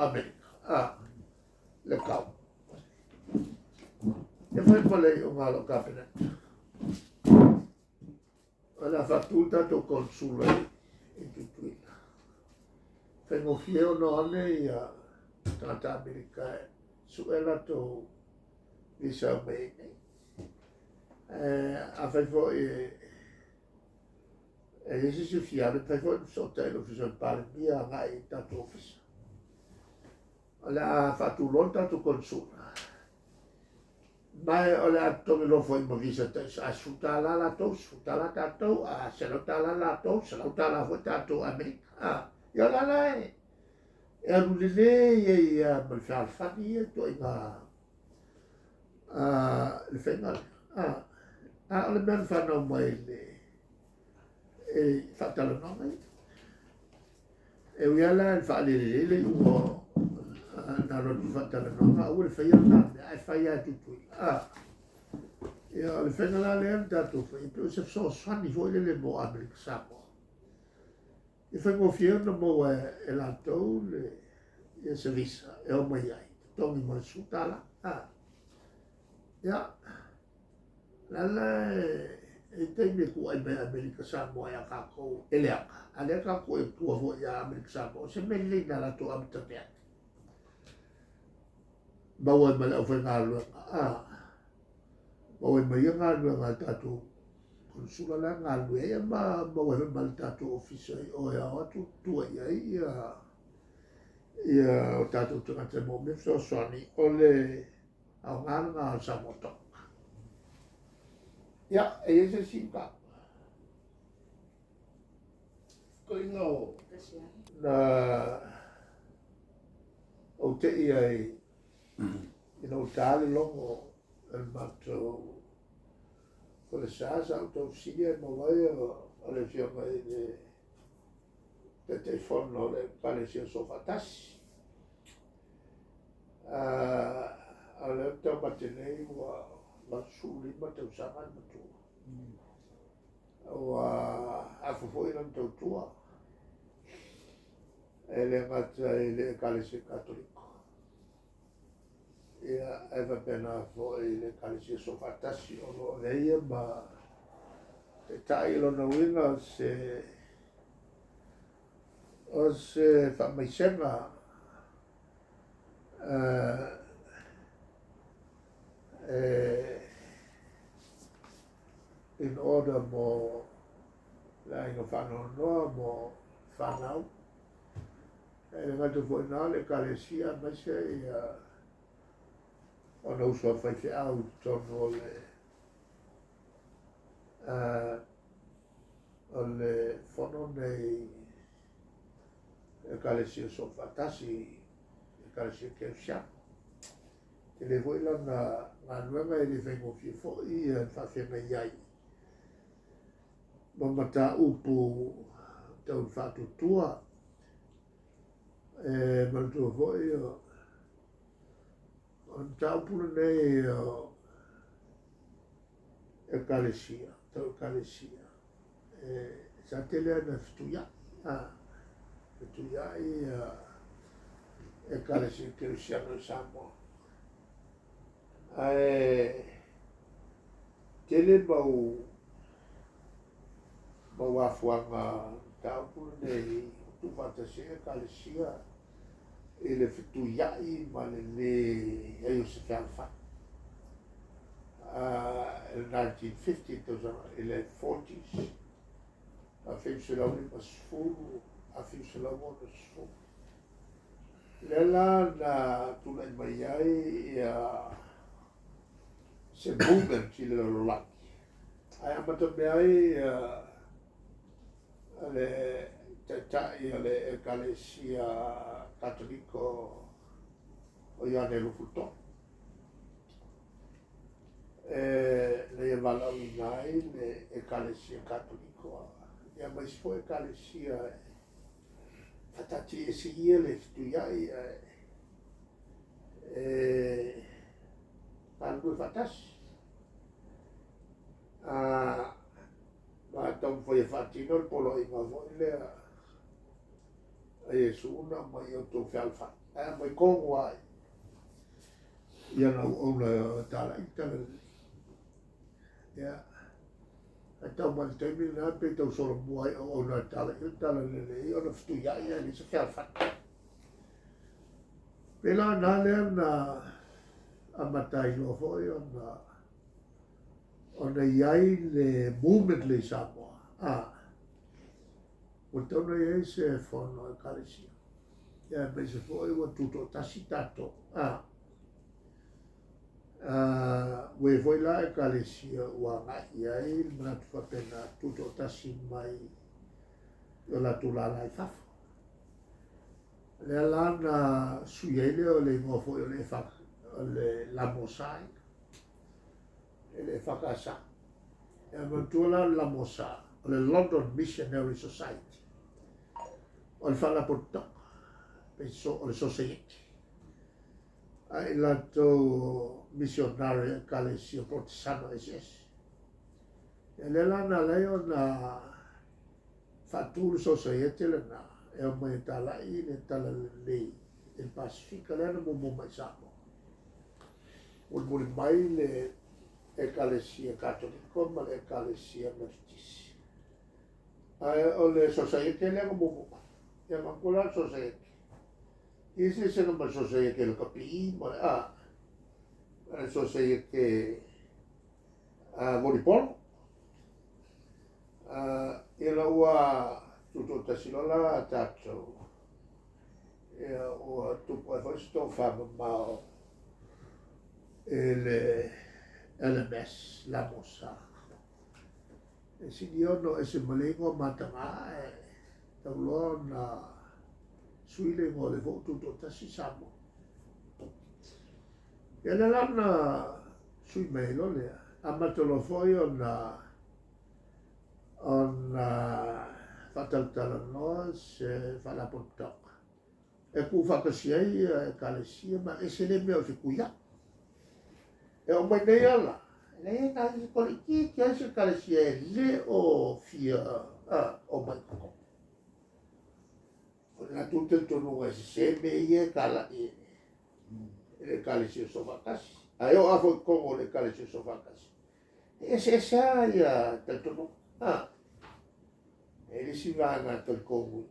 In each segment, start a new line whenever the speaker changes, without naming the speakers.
Amerika. Le kau. E fai pale o ngalo kapenet. Ala fatulta to konsula i tutuina. Fengo fieo no ane ia tata Amerika suela to visa mene. A fai fo e ese se fiare fai fo sota e l'ufficio pare mia ngai tato office. Ala fatulota to konsula. Mai ole atongi lo foi mo visa te a sutala la to sutala tato a selotala la to selotala fo tato Amerika. Ya la la e alulele ia mal fani e to inga le fengal ole men fano mai le e fatala no mai e uiala fa le uo na lo fatala no ma ul fa ia na ai fa ia tutu ia le fengal le tato fa e se so fani foi le mo Amerika sapo e fa mo fiona mo e la to le e se visa e o mai ai tongi mo sutala ya la e te me ku ai me Amerika Samoa ya ka ko eleaka ale ka ko e tu vo ya Amerika Samoa se me le na la to amta pe ba wa ma la fa ngalo ba wa ma ya ngalo nga tatu konsula la ngalo e ma ba wa ma tatu official o ya tu tu ya ia o tātou tangata mō me so soani o le au ngāna sa moto. Ia, e ese simpa. Ko inga o na o te ia ina o tāle longo el mato ko le sāsa o tau sinia e mawai o le fionga i le te fono le paresia sofatasi. Ale tau matenei wa masuli ma tau sangan matu. Wa afufoi lan tau tua. Ele ngata ele kalisi katoliko. Ia eva pena fo ele kalisi sofatasi o lo leia ma te tai lo na winga o se whamaisenga in order mo la inga whanau noa mo whanau e ngatu fo ina le kalesia maise ia o na usua whaife au tono o le whono nei e kalesia so fatasi kalesia ke sia e le voi la na nuenga e le vengo fi fo i fa fe me yai mata upu tau fatu tua e malto fo i on tau pula nei e kalesia tau kalesia e sa tele na ftuia ftuia e kalesia ke sia no samo tele bau afuanga tau pula nei tu fantasia kalesia e le ftuiai ma le e o se falfa in 1950 ele 40s a fimselauni masfulu a fimselauni masfulu lela na tula mai ai se movement i le lolaki ai amata me ai le tatai le ekalesia katoliko o Ioane Lufuto le valau nai le ekalesia katoliko ia mai fo ekalesia fatati ese ia le ftuiai palui fatasi ma tau foi fatino polo i ma foi le e su una mai o to falfa mai kongo ai ia na ona tala i tala ia a tau mai taimi na pe tau solo mua i ona tala lele i ona fitu ia ia ni se fea fata pela na lea na a matai no foi ona iai le movement le Samoa o tona iai se fono e kalisia ia me se foi o tuto tasi tato we foi la e kalisia ua ngai iai mana tu whapena tuto tasi mai o la tulala i fafa le lana suiele o le ngofo o le whaka o le lamosai e le whakasa e mantua la mosa o le London Missionary Society o le whalapoto o le society ai lato missionary kalesio protestano SS e le lana leo na fatulu society le na e o mai tala i le tala le il Pacifica le na mumu mai samo muli mai le ekalesia katoliko ma le ekalesia metodisi ai o le society le mumu e makula society isi se no society le kapi ma le society volleyball e la ua tutu tasilola tatou e ua tupu e fosto fama mao e le LMS la mosa e siniono e se malengo matanga e tauloa na suile ngo le vo tutu tasi samo e le lana sui meilo lea amatolo foi ona fataltala noa se falapotoka e ku fakasiai e kalesia ma e se le mea o se kuia e o mai nei ala le na i koliki kia se kalesia e le o fia o mai koko o na tute tonu e se me ie kala e le kalesia sofakasi ai o afo kongo le kalesia sofakasi e se sa ia tel tonu e le si vanga tel kongo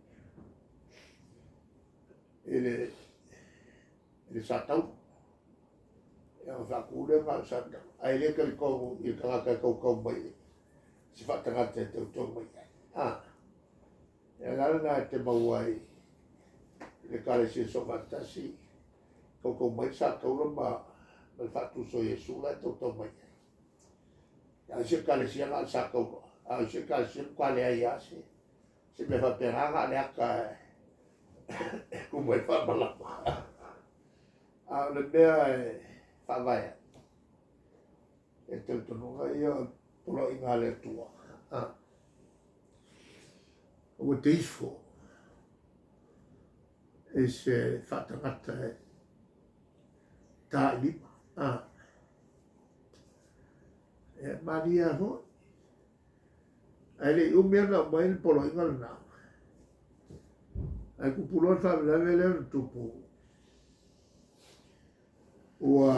e le satau e o fakule ma satau ai le tel kongo i kanga kau mai si fatanga te tonu mai e la te mauai le kalesia sofakasi kau mai satau ma mal fatu so Yesu la tau mai ya se kalesia la satau se kalesia kwale ai ase se me fa peranga le aka como e fa bala le mea e fa vai e te tonu ia polo inga le tua o te isfo e se fa tangata e ta lima e Maria ho ele umia na mai polo inga na ai ku pulo fa le tupu ua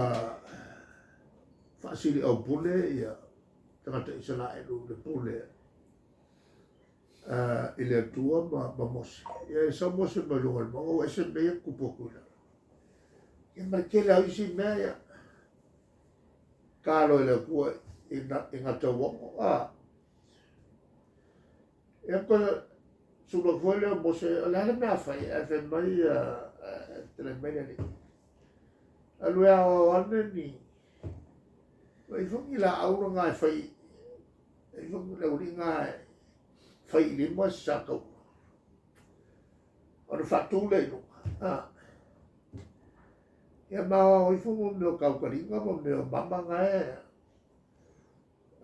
fasili au pule ia tangata isala e lu le pule ile tua ma mos ia sa mos ma lu ma o ese me ku pokula ia ma ke la isi me ia kalo le ku inga tawo ia ko sulla foglia mose la mea fai e fe mai tele mene ni alua o ane ni i fongi la aura ngai fai i fongi la uri ngai fai lima sakau o fatu le no ia ma i fongi meo kaukaringa mo meo mama ngai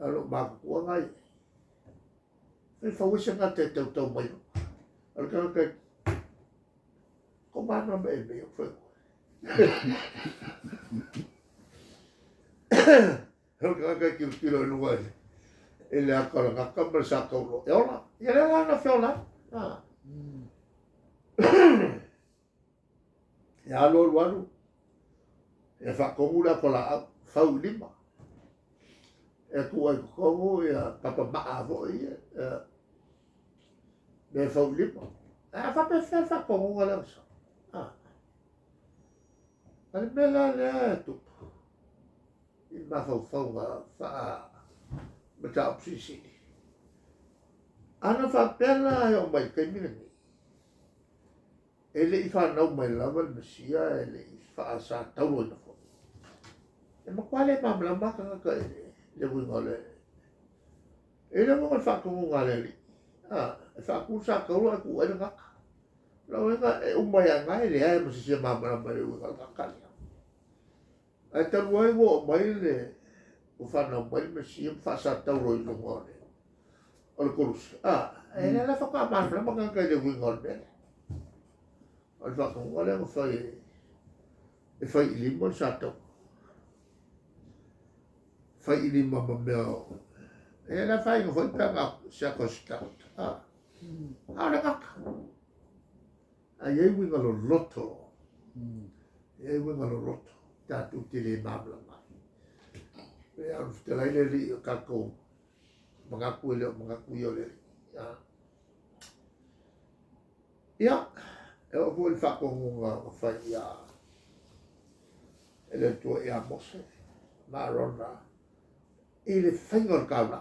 alo makua ngai e fawisa nga te tau mai al ka ko mana me me foi el ka kilo no vai ele akala ka conversa con lo e ora e le na fiola e alo luaru e whakongu la kola whau lima e kua i kongu e papa maa vo i me whau lima e a whape whai whakongu ngā leo sa ale mela lea e tupu i ma whau ngā wha mata opsisi ana whapela e o mai kaiminangi ele i whanau mai lava le masia ele i whaasa tauro ina fo e makwale mamla maka ngaka le winga le ele mo whakongu ngā le li e whaku sa kaura ku ena ngaka lau enga e umai a ngai le ae masisia mamla mai le winga ngaka le ai tanu ai wo mai le o whanau mai le masia whaasa tauro ina fo o le korusi e le la whaka mamla maka ngaka le winga le al whakongu ngā le ngā e whai i lima le sātau whai i lima ma mea e la whai ngā whai pēr ngā sea kositaut le ngaka a iei winga lo loto iei winga lo loto tātou te le mamla mai e anu te lai le li o kākou mangaku e leo mangaku i o le li ia e o fo le whakongu ngā whai ia e le tua i a mose ma rona i le whainga o kaulanga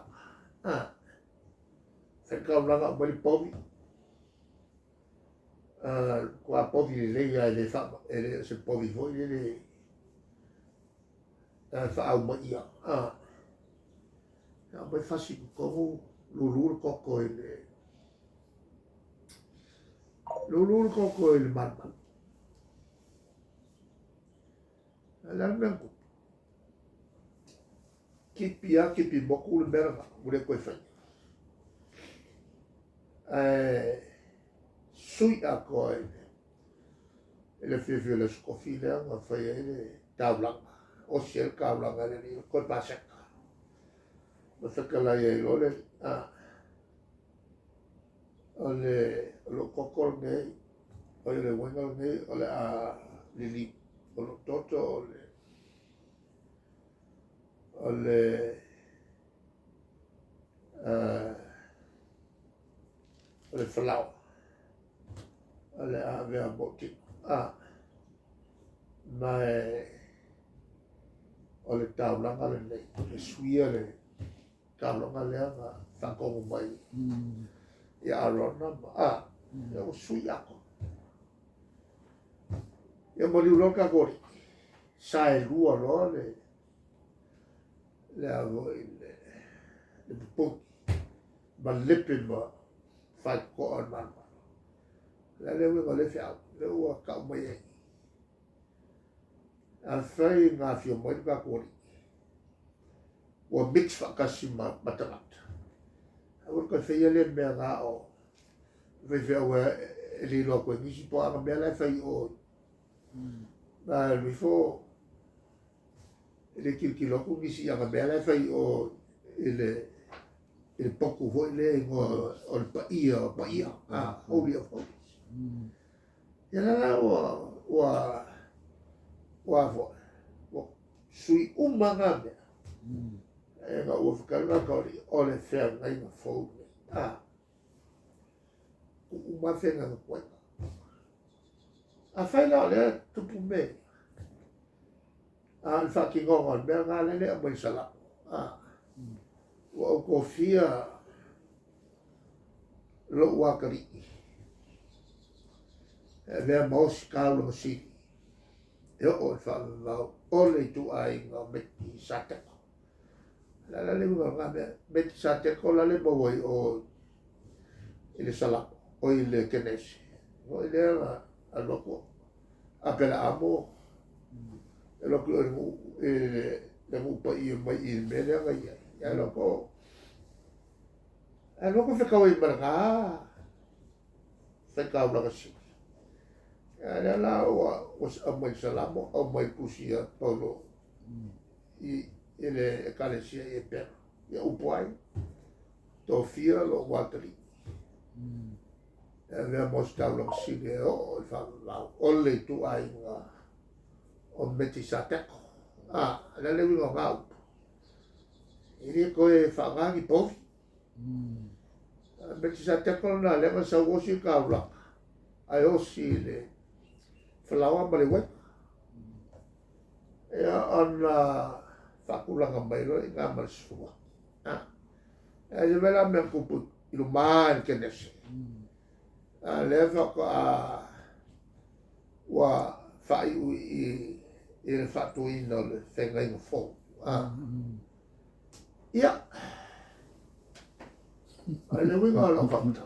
whainga kaulanga o mai povi kua povi le leia e le whama e le se povi foi le le whaau mai ia ia mai whasi kukongu lulur koko i le lulur koko i le marman Alam nang kipi moku le mera mure koe whai. Sui a koe ele whiwhi le skofi lea ngā whai ele taulanga. O siel kaulanga le ni koe paseka. Ma whakalai e lole o le lo kokol ngei o le wengal ngei o le a lili o lo toto o le whalau o le a vea moti mai o le taulanga le nei le suia le taulanga lea ngā whakongu mai i arona ia o sui ako ia mori uloka kori sae lua loa le avo i le pupuki ma lepe ma whai koa nana le winga le whiau le ua kau mai ei a whai ngā whio mai ka kori ua mix whakasi ma matangata a ua ka whia le mea ngā o whiau e li loa koe nisi po anga mea lai whai o na rifo ele kiloko ngisi anga mea lai whai o ele poku hoi le ingo o le paia holy of holies ia la ua fo sui ngā mea e ngā ua whakarunga kaori o le whea ngai ngā fau uma whenga ngā koenga a whaila o lea tupu me a le whakingonga mea ngā lele a mai salapo ua au kofia lo wakari e mea maosi kāulanga siri e o le whaamau o le tu ai ngā meti sateko la le ngā mea meti sateko la le mawai o i le salapo o i le kenesi o i le a loko a pela amo e loko le mupa i mai i mele anga ia e loko whekau i maranga whekau laka si e le la o mai salamo o mai pusia paulo i le ekalesia i e pera i upo ai tō whia lo watari e mea mos tau laka si le o i whamau o le tu ai ngā o meti sa teko. La le wingo ngau. Ini koe whaangangi pofi. Meti sa teko na lenga sa wosi ka ula. Ai osi le whalawa ma le wek. Ea ana whakulanga mai lo i ngā marisua. E le mela mea kupu ilu maan kenese. Le whaka wa whai ui i le whatu ina le whenga inga fō. Ia. Ai le winga ala whamta.